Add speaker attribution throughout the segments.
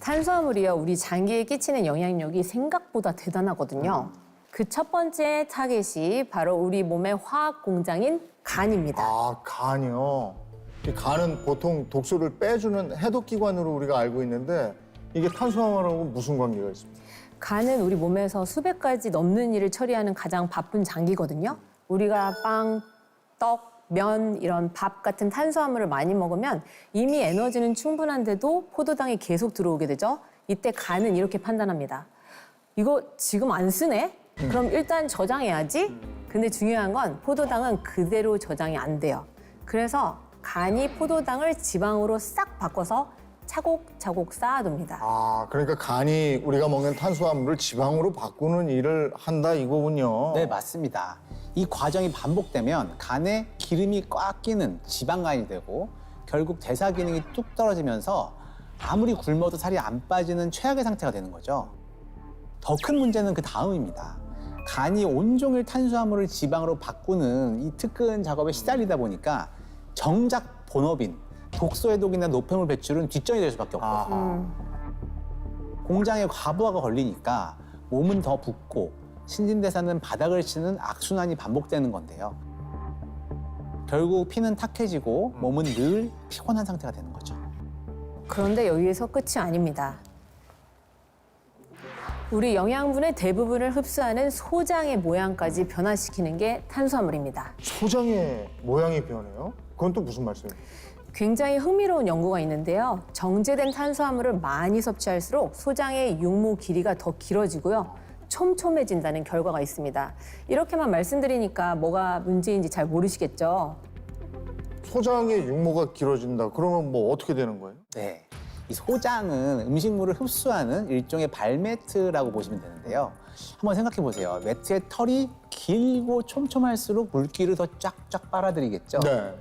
Speaker 1: 탄수화물이요, 우리 장기에 끼치는 영향력이 생각보다 대단하거든요. 그 첫 번째 타겟이 바로 우리 몸의 화학 공장인 간입니다.
Speaker 2: 아, 간이요. 이 간은 보통 독소를 빼주는 해독기관으로 우리가 알고 있는데 이게 탄수화물하고 무슨 관계가 있습니까?
Speaker 1: 간은 우리 몸에서 수백 가지 넘는 일을 처리하는 가장 바쁜 장기거든요. 우리가 빵, 떡, 면 이런 밥 같은 탄수화물을 많이 먹으면 이미 에너지는 충분한데도 포도당이 계속 들어오게 되죠. 이때 간은 이렇게 판단합니다. 이거 지금 안 쓰네? 그럼 일단 저장해야지. 근데 중요한 건 포도당은 그대로 저장이 안 돼요. 그래서 간이 포도당을 지방으로 싹 바꿔서 차곡차곡 쌓아둡니다.
Speaker 2: 아, 그러니까 간이 우리가 먹는 탄수화물을 지방으로 바꾸는 일을 한다 이거군요.
Speaker 3: 네, 맞습니다. 이 과정이 반복되면 간에 기름이 꽉 끼는 지방간이 되고 결국 대사 기능이 뚝 떨어지면서 아무리 굶어도 살이 안 빠지는 최악의 상태가 되는 거죠. 더 큰 문제는 그 다음입니다. 간이 온종일 탄수화물을 지방으로 바꾸는 이 특근 작업에 시달리다 보니까 정작 본업인 독소 해독이나 노폐물 배출은 뒷전이 될 수밖에 없거든요. 공장에 과부하가 걸리니까 몸은 더 붓고 신진대사는 바닥을 치는 악순환이 반복되는 건데요. 결국 피는 탁해지고 몸은 늘 피곤한 상태가 되는 거죠.
Speaker 1: 그런데 여기에서 끝이 아닙니다. 우리 영양분의 대부분을 흡수하는 소장의 모양까지 변화시키는 게 탄수화물입니다.
Speaker 2: 소장의 모양이 변해요? 그건 또 무슨 말씀이에요?
Speaker 1: 굉장히 흥미로운 연구가 있는데요. 정제된 탄수화물을 많이 섭취할수록 소장의 육모 길이가 더 길어지고요. 촘촘해진다는 결과가 있습니다. 이렇게만 말씀드리니까 뭐가 문제인지 잘 모르시겠죠?
Speaker 2: 소장의 육모가 길어진다. 그러면 뭐 어떻게 되는 거예요?
Speaker 3: 네, 이 소장은 음식물을 흡수하는 일종의 발매트라고 보시면 되는데요. 한번 생각해 보세요. 매트의 털이 길고 촘촘할수록 물기를 더 쫙쫙 빨아들이겠죠.
Speaker 2: 네.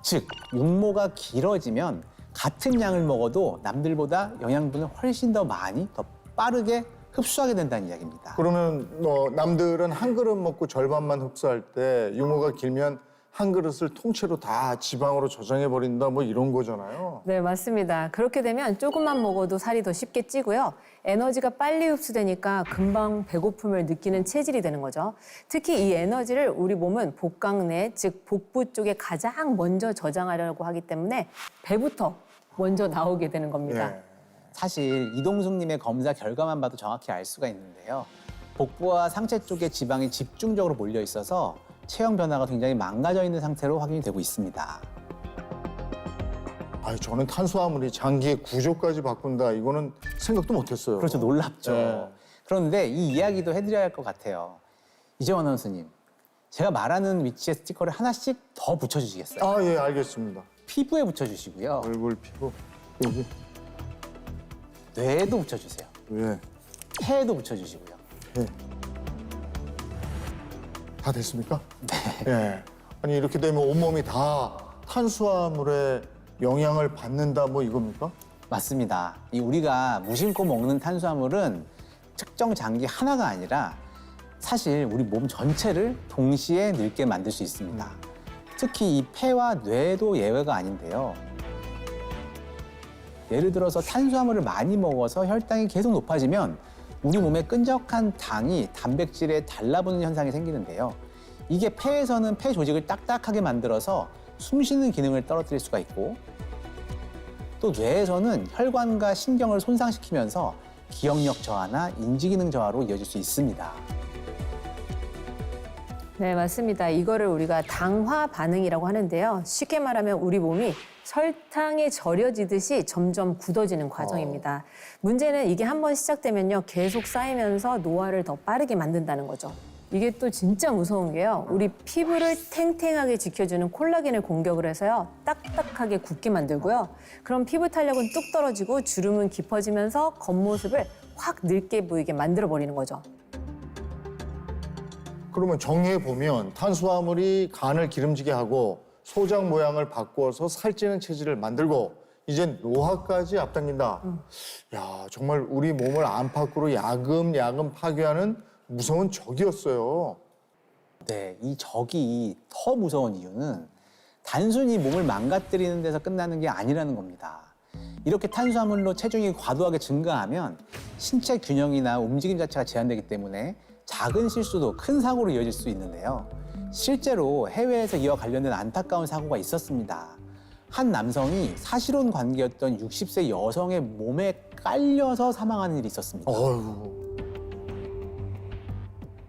Speaker 3: 즉, 육모가 길어지면 같은 양을 먹어도 남들보다 영양분을 훨씬 더 많이, 더 빠르게 흡수하게 된다는 이야기입니다.
Speaker 2: 그러면 남들은 한 그릇 먹고 절반만 흡수할 때 육모가 길면 한 그릇을 통째로 다 지방으로 저장해 버린다 뭐 이런 거잖아요.
Speaker 1: 네, 맞습니다. 그렇게 되면 조금만 먹어도 살이 더 쉽게 찌고요. 에너지가 빨리 흡수되니까 금방 배고픔을 느끼는 체질이 되는 거죠. 특히 이 에너지를 우리 몸은 복강내, 즉 복부 쪽에 가장 먼저 저장하려고 하기 때문에 배부터 먼저 나오게 되는 겁니다.
Speaker 2: 예.
Speaker 3: 사실 이동숙님의 검사 결과만 봐도 정확히 알 수가 있는데요. 복부와 상체 쪽에 지방이 집중적으로 몰려 있어서 체형 변화가 굉장히 망가져 있는 상태로 확인이 되고 있습니다.
Speaker 2: 아니, 저는 탄수화물이 장기의 구조까지 바꾼다. 이거는 생각도 못했어요.
Speaker 3: 그렇죠, 놀랍죠.
Speaker 2: 네.
Speaker 3: 그런데 이 이야기도 해드려야 할 것 같아요. 이재원 아나운서님, 제가 말하는 위치에 스티커를 하나씩 더 붙여주시겠어요?
Speaker 2: 아, 예, 알겠습니다.
Speaker 3: 피부에 붙여주시고요.
Speaker 2: 얼굴, 피부, 여기,
Speaker 3: 뇌에도 붙여주세요.
Speaker 2: 예,
Speaker 3: 폐에도 붙여주시고요.
Speaker 2: 예. 다 됐습니까? 네. 예. 아니, 이렇게 되면 온몸이 다 탄수화물의 영향을 받는다 뭐 이겁니까?
Speaker 3: 맞습니다. 이 우리가 무심코 먹는 탄수화물은 특정 장기 하나가 아니라 사실 우리 몸 전체를 동시에 늙게 만들 수 있습니다. 특히 이 폐와 뇌도 예외가 아닌데요. 예를 들어서 탄수화물을 많이 먹어서 혈당이 계속 높아지면 우리 몸의 끈적한 당이 단백질에 달라붙는 현상이 생기는데요. 이게 폐에서는 폐 조직을 딱딱하게 만들어서 숨쉬는 기능을 떨어뜨릴 수가 있고 또 뇌에서는 혈관과 신경을 손상시키면서 기억력 저하나 인지기능 저하로 이어질 수 있습니다.
Speaker 1: 네, 맞습니다. 이거를 우리가 당화 반응이라고 하는데요. 쉽게 말하면 우리 몸이 설탕에 절여지듯이 점점 굳어지는 과정입니다. 문제는 이게 한번 시작되면요, 계속 쌓이면서 노화를 더 빠르게 만든다는 거죠. 이게 또 진짜 무서운 게요, 우리 피부를 탱탱하게 지켜주는 콜라겐을 공격을 해서요, 딱딱하게 굳게 만들고요. 그럼 피부 탄력은 뚝 떨어지고 주름은 깊어지면서 겉모습을 확 늙게 보이게 만들어버리는 거죠.
Speaker 2: 그러면 정리해 보면 탄수화물이 간을 기름지게 하고 소장 모양을 바꿔서 살찌는 체질을 만들고 이젠 노화까지 앞당긴다. 야, 정말 우리 몸을 안팎으로 야금야금 파괴하는 무서운 적이었어요.
Speaker 3: 네, 이 적이 더 무서운 이유는 단순히 몸을 망가뜨리는 데서 끝나는 게 아니라는 겁니다. 이렇게 탄수화물로 체중이 과도하게 증가하면 신체 균형이나 움직임 자체가 제한되기 때문에 작은 실수도 큰 사고로 이어질 수 있는데요. 실제로 해외에서 이와 관련된 안타까운 사고가 있었습니다. 한 남성이 사실혼 관계였던 60세 여성의 몸에 깔려서 사망하는 일이 있었습니다.
Speaker 2: 어휴.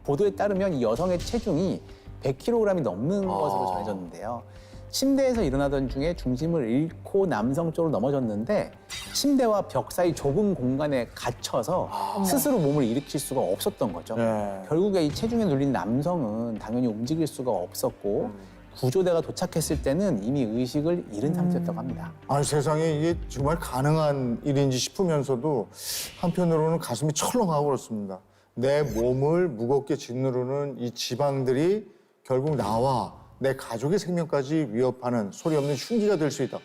Speaker 3: 보도에 따르면 이 여성의 체중이 100kg이 넘는 것으로 전해졌는데요. 침대에서 일어나던 중에 중심을 잃고 남성 쪽으로 넘어졌는데 침대와 벽 사이 좁은 공간에 갇혀서 스스로 몸을 일으킬 수가 없었던 거죠.
Speaker 2: 네.
Speaker 3: 결국에 이 체중에 눌린 남성은 당연히 움직일 수가 없었고 구조대가 도착했을 때는 이미 의식을 잃은 상태였다고 합니다.
Speaker 2: 아니 세상에 이게 정말 가능한 일인지 싶으면서도 한편으로는 가슴이 철렁하고 그렇습니다. 내 몸을 무겁게 짓누르는 이 지방들이 결국 나와 내 가족의 생명까지 위협하는 소리 없는 흉기가 될 수 있다.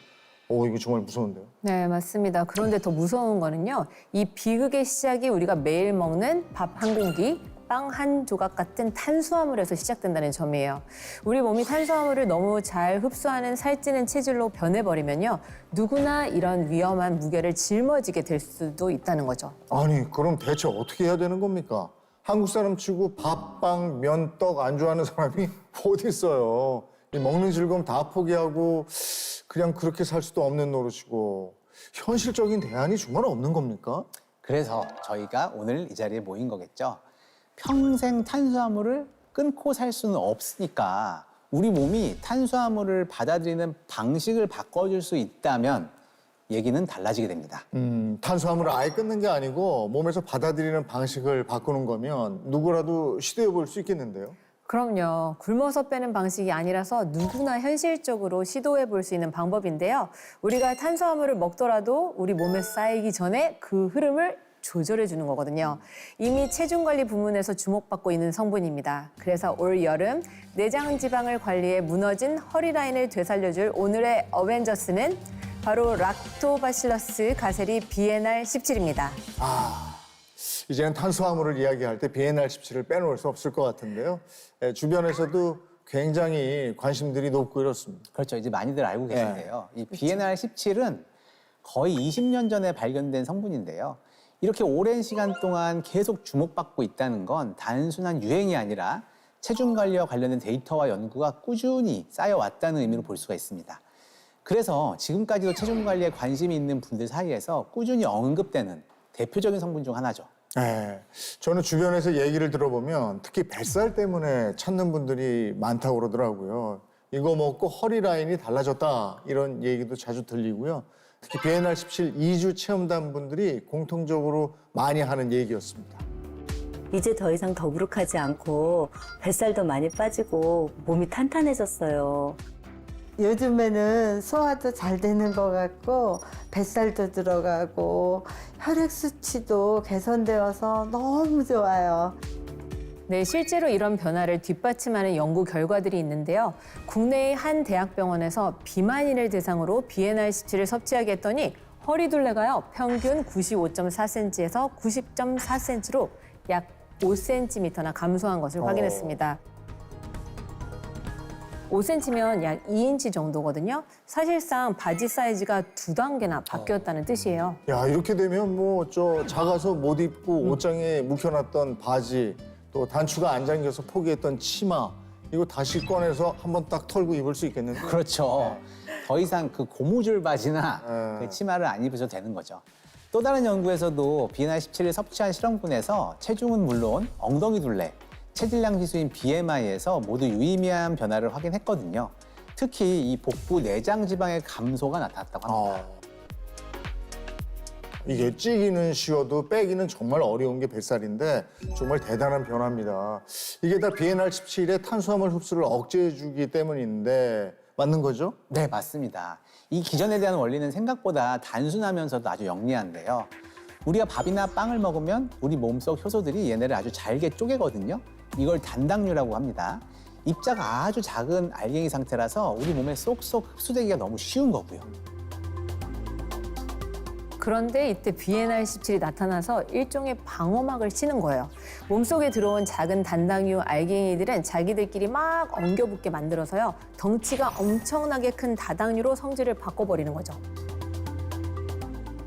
Speaker 2: 오, 이거 정말 무서운데요.
Speaker 1: 네, 맞습니다. 그런데 더 무서운 거는요. 이 비극의 시작이 우리가 매일 먹는 밥 한 공기, 빵 한 조각 같은 탄수화물에서 시작된다는 점이에요. 우리 몸이 탄수화물을 너무 잘 흡수하는 살찌는 체질로 변해버리면요. 누구나 이런 위험한 무게를 짊어지게 될 수도 있다는 거죠.
Speaker 2: 아니, 그럼 대체 어떻게 해야 되는 겁니까? 한국 사람 치고 밥, 빵, 면, 떡 안 좋아하는 사람이 어디 있어요. 이 먹는 즐거움 다 포기하고 그냥 그렇게 살 수도 없는 노릇이고 현실적인 대안이 정말 없는 겁니까?
Speaker 3: 그래서 저희가 오늘 이 자리에 모인 거겠죠. 평생 탄수화물을 끊고 살 수는 없으니까 우리 몸이 탄수화물을 받아들이는 방식을 바꿔줄 수 있다면 얘기는 달라지게 됩니다.
Speaker 2: 탄수화물을 아예 끊는 게 아니고 몸에서 받아들이는 방식을 바꾸는 거면 누구라도 시도해 볼 수 있겠는데요.
Speaker 1: 그럼요. 굶어서 빼는 방식이 아니라서 누구나 현실적으로 시도해 볼 수 있는 방법인데요. 우리가 탄수화물을 먹더라도 우리 몸에 쌓이기 전에 그 흐름을 조절해 주는 거거든요. 이미 체중 관리 부문에서 주목받고 있는 성분입니다. 그래서 올 여름 내장 지방을 관리해 무너진 허리라인을 되살려줄 오늘의 어벤져스는 바로 락토바실러스 가세리 BNR17입니다.
Speaker 2: 이제는 탄수화물을 이야기할 때 BNR17을 빼놓을 수 없을 것 같은데요. 주변에서도 굉장히 관심들이 높고 이렇습니다.
Speaker 3: 그렇죠. 이제 많이들 알고 계신데요. 이 BNR17은 거의 20년 전에 발견된 성분인데요. 이렇게 오랜 시간 동안 계속 주목받고 있다는 건 단순한 유행이 아니라 체중 관리와 관련된 데이터와 연구가 꾸준히 쌓여왔다는 의미로 볼 수가 있습니다. 그래서 지금까지도 체중 관리에 관심이 있는 분들 사이에서 꾸준히 언급되는 대표적인 성분 중 하나죠.
Speaker 2: 네, 저는 주변에서 얘기를 들어보면 특히 뱃살 때문에 찾는 분들이 많다고 그러더라고요. 이거 먹고 허리 라인이 달라졌다 이런 얘기도 자주 들리고요. 특히 BNR17 2주 체험단 분들이 공통적으로 많이 하는 얘기였습니다.
Speaker 4: 이제 더 이상 더부룩하지 않고 뱃살도 많이 빠지고 몸이 탄탄해졌어요.
Speaker 5: 요즘에는 소화도 잘 되는 것 같고 뱃살도 들어가고 혈액 수치도 개선되어서 너무 좋아요.
Speaker 1: 네, 실제로 이런 변화를 뒷받침하는 연구 결과들이 있는데요. 국내의 한 대학병원에서 비만인을 대상으로 BNR17을 섭취하게 했더니 허리둘레가요, 평균 95.4cm에서 90.4cm로 약 5cm나 감소한 것을 확인했습니다. 5cm면 약 2인치 정도거든요. 사실상 바지 사이즈가 2단계나 바뀌었다는 뜻이에요.
Speaker 2: 야, 이렇게 되면 뭐 저 작아서 못 입고 옷장에 묵혀놨던 바지, 또 단추가 안 잠겨서 포기했던 치마, 이거 다시 꺼내서 한번 딱 털고 입을 수 있겠는데?
Speaker 3: 그렇죠. 더 이상 그 고무줄 바지나 그 치마를 안 입으셔도 되는 거죠. 또 다른 연구에서도 BNR17을 섭취한 실험군에서 체중은 물론 엉덩이 둘레, 체질량 지수인 BMI에서 모두 유의미한 변화를 확인했거든요. 특히 이 복부 내장 지방의 감소가 나타났다고 합니다.
Speaker 2: 이게 찌기는 쉬워도 빼기는 정말 어려운 게 뱃살인데 정말 대단한 변화입니다. 이게 다 BNR17의 탄수화물 흡수를 억제해주기 때문인데 맞는 거죠?
Speaker 3: 네, 맞습니다. 이 기전에 대한 원리는 생각보다 단순하면서도 아주 영리한데요. 우리가 밥이나 빵을 먹으면 우리 몸속 효소들이 얘네를 아주 잘게 쪼개거든요. 이걸 단당류라고 합니다. 입자가 아주 작은 알갱이 상태라서 우리 몸에 쏙쏙 흡수되기가 너무 쉬운 거고요.
Speaker 1: 그런데 이때 BNR17이 나타나서 일종의 방어막을 치는 거예요. 몸속에 들어온 작은 단당류 알갱이들은 자기들끼리 막 엉겨붙게 만들어서요. 덩치가 엄청나게 큰 다당류로 성질을 바꿔버리는 거죠.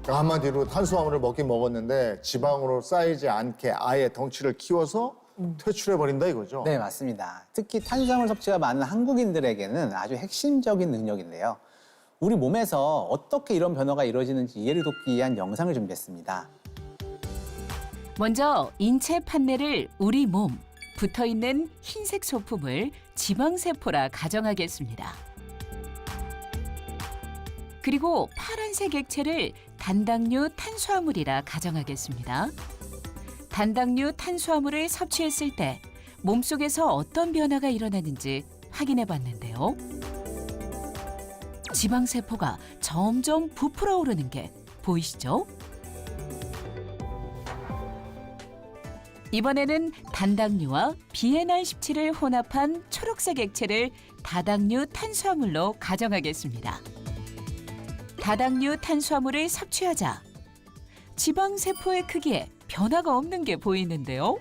Speaker 2: 한마디로 탄수화물을 먹긴 먹었는데 지방으로 쌓이지 않게 아예 덩치를 키워서 퇴출해버린다 이거죠.
Speaker 3: 네, 맞습니다. 특히 탄수화물 섭취가 많은 한국인들에게는 아주 핵심적인 능력인데요. 우리 몸에서 어떻게 이런 변화가 이루어지는지 이해를 돕기 위한 영상을 준비했습니다.
Speaker 6: 먼저 인체 판내를 우리 몸, 붙어있는 흰색 소품을 지방세포라 가정하겠습니다. 그리고 파란색 액체를 단당류 탄수화물이라 가정하겠습니다. 단당류 탄수화물을 섭취했을 때 몸속에서 어떤 변화가 일어나는지 확인해 봤는데요. 지방세포가 점점 부풀어 오르는 게 보이시죠? 이번에는 단당류와 BNR17을 혼합한 초록색 액체를 다당류 탄수화물로 가정하겠습니다. 다당류 탄수화물을 섭취하자 지방세포의 크기에 변화가 없는 게 보이는데요.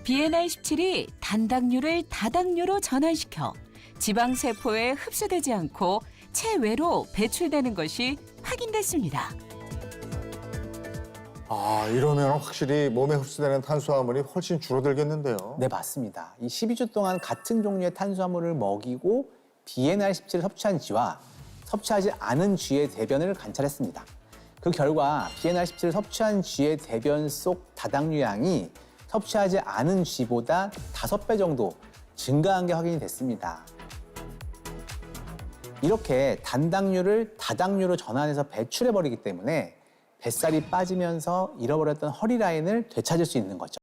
Speaker 6: BNR17이 단당류를 다당류로 전환시켜 지방세포에 흡수되지 않고 체외로 배출되는 것이 확인됐습니다.
Speaker 2: 이러면 확실히 몸에 흡수되는 탄수화물이 훨씬 줄어들겠는데요.
Speaker 3: 네, 맞습니다. 이 12주 동안 같은 종류의 탄수화물을 먹이고 BNR17을 섭취한 쥐와 섭취하지 않은 쥐의 대변을 관찰했습니다. 그 결과 BNR17을 섭취한 쥐의 대변 속 다당류 양이 섭취하지 않은 쥐보다 5배 정도 증가한 게 확인이 됐습니다. 이렇게 단당류를 다당류로 전환해서 배출해버리기 때문에 뱃살이 빠지면서 잃어버렸던 허리 라인을 되찾을 수 있는 거죠.